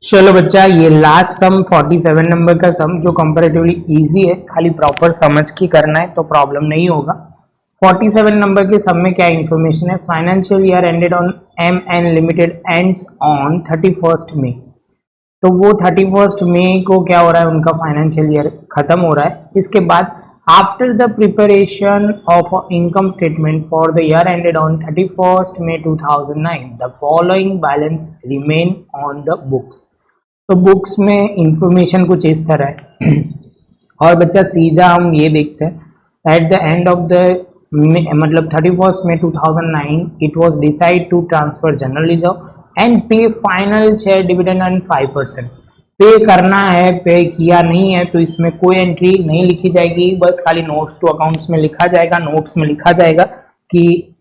चलो बच्चा, ये लास्ट सम 47 नंबर का सम जो कंपैरेटिवली इजी है, खाली प्रॉपर समझ के करना है तो प्रॉब्लम नहीं होगा। 47 नंबर के सम में क्या इन्फॉर्मेशन है? Financial year ended on M N limited ends on 31 May. तो वो 31 मई को क्या हो रहा है, उनका फाइनेंशियल ईयर खत्म हो रहा है। इसके बाद after the preparation of income statement for the year ended on 31 May 2009 the following balance remain on the books. तो बुक्स में इंफॉर्मेशन कुछ इस तरह है। और बच्चा सीधा हम ये देखते हैं at the end of the मतलब 31 May 2009 it was decide to transfer general reserve and pay final share dividend and 5%। Pay करना है, पे किया नहीं है तो इसमें कोई एंट्री नहीं लिखी जाएगी, बस खाली नोट्स टू अकाउंट्स में लिखा जाएगा। नोट्स में लिखा जाएगा कि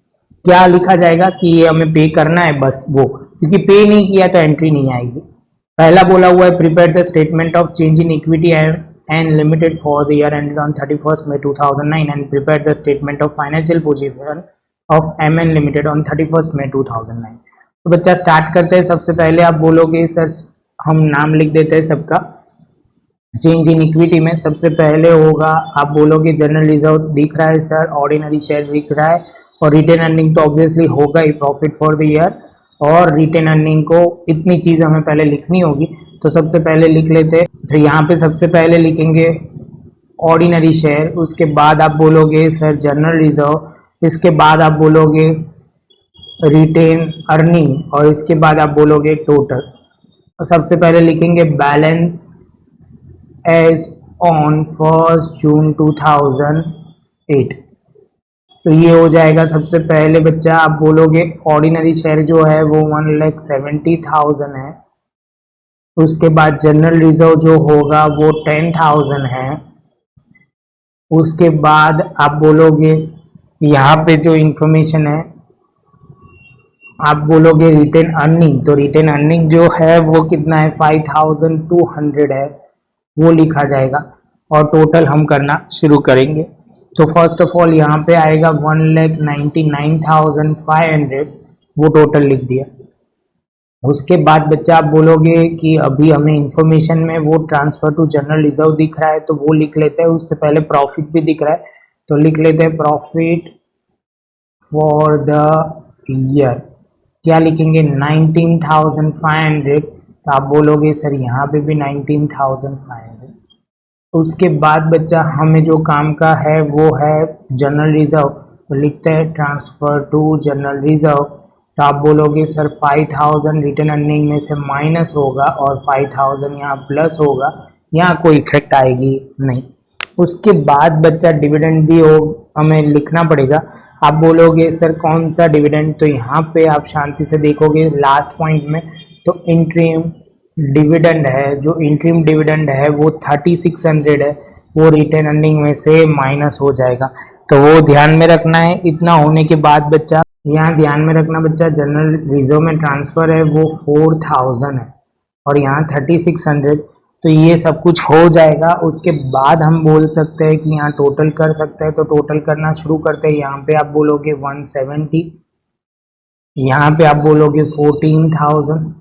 क्या लिखा जाएगा कि ये हमें पे करना है, बस वो, क्योंकि पे नहीं किया तो एंट्री नहीं आएगी। पहला बोला हुआ है prepare the statement of change in equity and limited for the year ended on 31 May 2009 and prepare the statement of financial position of M N limited on 31 May 2009। तो बच्चा स्टार्ट करते हैं। सबसे पहले आप बोलोगे सर, हम नाम लिख देते हैं सबका। चेंज इन इक्विटी में सबसे पहले होगा, आप बोलोगे जनरल रिजर्व दिख रहा है सर, ऑर्डिनरी शेयर दिख रहा है, और रिटेन अर्निंग तो ऑब्वियसली होगा ही, प्रॉफिट फॉर द ईयर। और रिटेन अर्निंग को इतनी चीज हमें पहले लिखनी होगी, तो सबसे पहले लिख लेते हैं। तो यहाँ पे सबसे पहले लिखेंगे ऑर्डिनरी शेयर, उसके बाद आप बोलोगे सर जनरल रिजर्व, इसके बाद आप बोलोगे रिटेन अर्निंग, और इसके बाद आप बोलोगे टोटल। तो सबसे पहले लिखेंगे बैलेंस एज ऑन 1 जून 2008। तो ये हो जाएगा। सबसे पहले बच्चा आप बोलोगे ऑर्डिनरी शेयर जो है वो 1,70,000 है। उसके बाद जनरल रिजर्व जो होगा वो 10,000 है। उसके बाद आप बोलोगे यहाँ पे जो इंफॉर्मेशन है, आप बोलोगे रिटेन अर्निंग, तो रिटेन अर्निंग जो है वो कितना है, 5,200 है, वो लिखा जाएगा। और टोटल हम करना शुरू करेंगे। तो फर्स्ट ऑफ ऑल यहाँ पे आएगा 1,99,500, वो टोटल लिख दिया। उसके बाद बच्चा आप बोलोगे कि अभी हमें इंफॉर्मेशन में वो ट्रांसफर टू जनरल रिजर्व दिख रहा है, तो वो लिख लेते हैं। उससे पहले प्रॉफिट भी दिख रहा है, तो लिख लेते हैं प्रॉफिट फॉर द ईयर। क्या लिखेंगे, 19,500। तो आप बोलोगे सर यहाँ पे भी 19,500। उसके बाद बच्चा हमें जो काम का है वो है जनरल रिजर्व, तो लिखते हैं ट्रांसफर टू जनरल रिजर्व। तो आप बोलोगे सर 5,000 रिटर्न अर्निंग में से माइनस होगा और 5,000 यहाँ प्लस होगा, यहाँ कोई इफेक्ट आएगी नहीं। उसके बाद बच्चा डिविडेंड भी हो हमें लिखना पड़ेगा। आप बोलोगे सर कौन सा डिविडेंड, तो यहाँ पे आप शांति से देखोगे लास्ट पॉइंट में, तो इंट्रीम डिविडेंड है, जो इंट्रीम डिविडेंड है वो 3600 है, वो रिटेन अर्निंग में से माइनस हो जाएगा। तो वो ध्यान में रखना है। इतना होने के बाद बच्चा यहाँ ध्यान में रखना बच्चा, जनरल रिजर्व में ट्रांसफर है वो 4,000 है और यहाँ 3600, तो ये सब कुछ हो जाएगा। उसके बाद हम बोल सकते हैं कि यहाँ टोटल कर सकते हैं, तो टोटल करना शुरू करते हैं। यहाँ पे आप बोलोगे 170, यहाँ पे आप बोलोगे 14,000,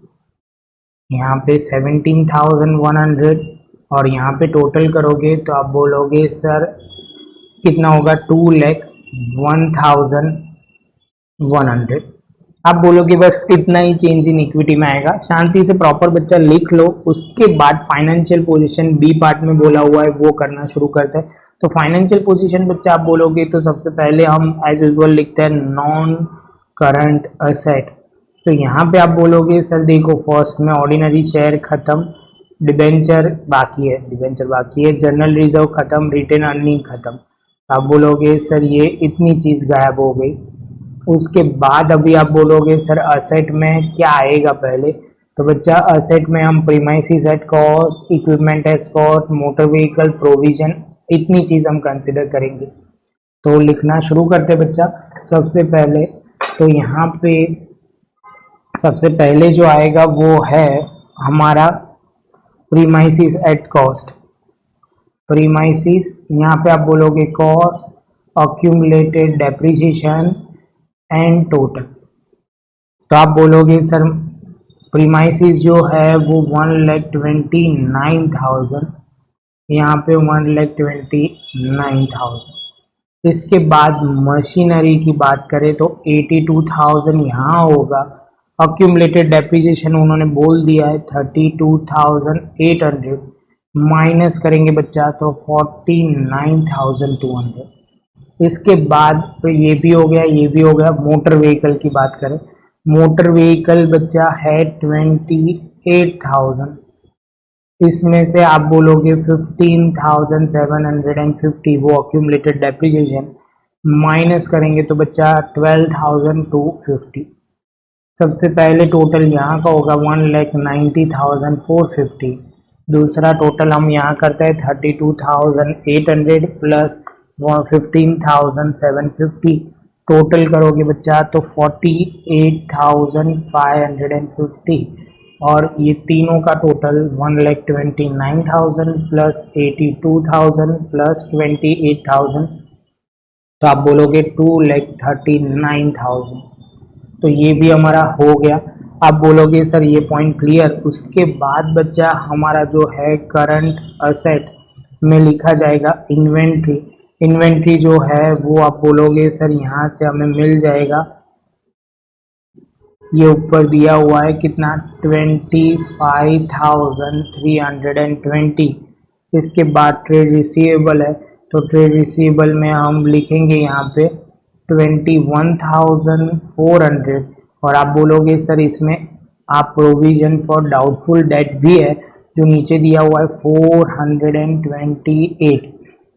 यहाँ पे 17,100, और यहाँ पे टोटल करोगे तो आप बोलोगे सर कितना होगा, 2,01,100। आप बोलोगे बस इतना ही चेंज इन इक्विटी में आएगा। शांति से प्रॉपर बच्चा लिख लो। उसके बाद फाइनेंशियल पोजीशन बी पार्ट में बोला हुआ है वो करना शुरू करते हैं। तो फाइनेंशियल पोजीशन बच्चा आप बोलोगे तो सबसे पहले हम एज यूजुअल लिखते हैं नॉन करंट असेट। तो यहाँ पे आप बोलोगे सर देखो फर्स्ट में ऑर्डिनरी शेयर खत्म, डिबेंचर बाकी है, जनरल रिजर्व खत्म, रिटेन अर्निंग खत्म। आप बोलोगे सर ये इतनी चीज गायब हो गई। उसके बाद अभी आप बोलोगे सर असेट में क्या आएगा पहले, तो बच्चा असेट में हम premises at cost, equipment at cost, motor vehicle provision, इतनी चीज हम कंसिडर करेंगे। तो लिखना शुरू करते बच्चा। सबसे पहले तो यहाँ पे सबसे पहले जो आएगा वो है हमारा प्रीमाइसिस एट कॉस्ट। प्रीमाइसिस यहाँ पे आप बोलोगे cost, accumulated depreciation and total. तो आप बोलोगे सर प्रीमाइसिस जो है वो 1,29,000, यहाँ पे 1,29,000। इसके बाद मशीनरी की बात करें तो 82,000 यहाँ होगा। अक्यूमुलेटेड डेप्रिसिएशन उन्होंने बोल दिया है 32,800, माइनस करेंगे बच्चा तो 49,200। इसके बाद तो ये भी हो गया, ये भी हो गया। मोटर व्हीकल की बात करें, मोटर व्हीकल बच्चा है 28,000, इसमें से आप बोलोगे 15,750 वो अक्यूमुलेटेड डेप्रिसिएशन, माइनस करेंगे तो बच्चा 12,250। सबसे पहले टोटल यहाँ का होगा 1,90,450। दूसरा टोटल हम यहाँ करते हैं 32,800 प्लस 15,750। टोटल करोगे बच्चा तो 48,550, और ये तीनों का टोटल 1,29,000 प्लस 82,000 प्लस 28,000, तो आप बोलोगे 2,39,000। तो ये भी हमारा हो गया। आप बोलोगे सर ये पॉइंट क्लियर। उसके बाद बच्चा हमारा जो है करंट असेट में लिखा जाएगा इन्वेंट्री। इन्वेंट्री जो है वो आप बोलोगे सर यहाँ से हमें मिल जाएगा, ये ऊपर दिया हुआ है कितना 25,320। इसके बाद ट्रेड रिसीवेबल है, तो ट्रेड रिसीवेबल में हम लिखेंगे यहाँ पे 21,400, और आप बोलोगे सर इसमें आप प्रोविजन फॉर डाउटफुल डेट भी है जो नीचे दिया हुआ है 428,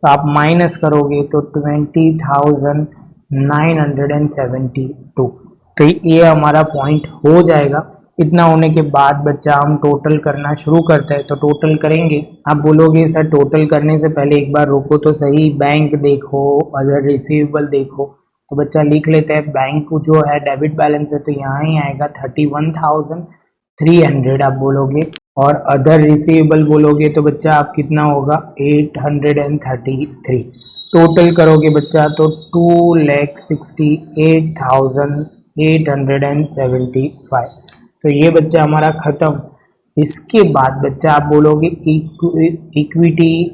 तो आप माइनस करोगे तो 20,972। तो ये हमारा पॉइंट हो जाएगा। इतना होने के बाद बच्चा हम टोटल करना शुरू करते हैं। तो टोटल करेंगे, आप बोलोगे सर टोटल करने से पहले एक बार रुको तो सही, बैंक देखो, अदर रिसीवेबल देखो। तो बच्चा लिख लेते हैं, बैंक जो है डेबिट बैलेंस है तो यहाँ ही आएगा 31,300 आप बोलोगे, और अदर रिसीवेबल बोलोगे तो बच्चा आप कितना होगा 833। टोटल करोगे बच्चा तो 2,68,875। तो ये बच्चा हमारा खत्म। इसके बाद बच्चा आप बोलोगे इक्विटी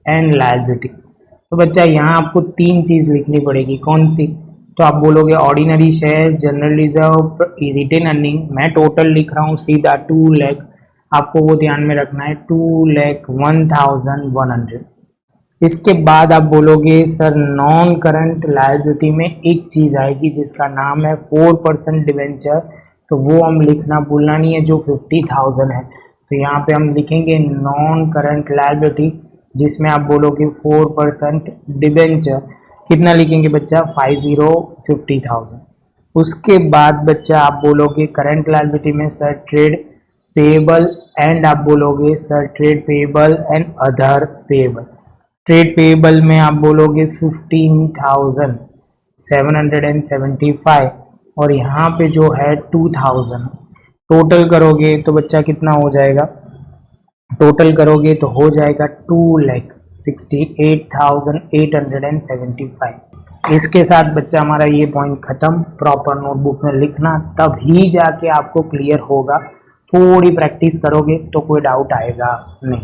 एंड लायबिलिटी। तो बच्चा यहाँ आपको तीन चीज लिखनी पड़ेगी, कौन सी? तो आप बोलोगे ordinary share, general reserve, retain earning. मैं टोटल लिख रहा हूँ सीधा 2 लाख, आपको वो ध्यान में रखना है 2,01,100। इसके बाद आप बोलोगे सर नॉन करंट लायबिलिटी में एक चीज आएगी जिसका नाम है 4% डिवेंचर, तो वो हम लिखना भूलना नहीं है, जो 50,000 है। तो यहाँ पे हम लिखेंगे नॉन करंट लायबिलिटी, जिसमें आप बोलोगे 4% डिवेंचर, कितना लिखेंगे बच्चा 50,000। उसके बाद बच्चा आप बोलोगे करंट लायबिलिटी में सर ट्रेड पेएबल, एंड आप बोलोगे sir trade payable and other payable. Trade payable में आप बोलोगे 15,775, और यहाँ पे जो है 2,000। टोटल करोगे तो बच्चा कितना हो जाएगा, टोटल करोगे तो हो जाएगा 2,68,875। इसके साथ बच्चा हमारा ये पॉइंट खत्म। प्रॉपर नोटबुक में लिखना, तभी जाके आपको क्लियर होगा। थोड़ी प्रैक्टिस करोगे तो कोई डाउट आएगा नहीं।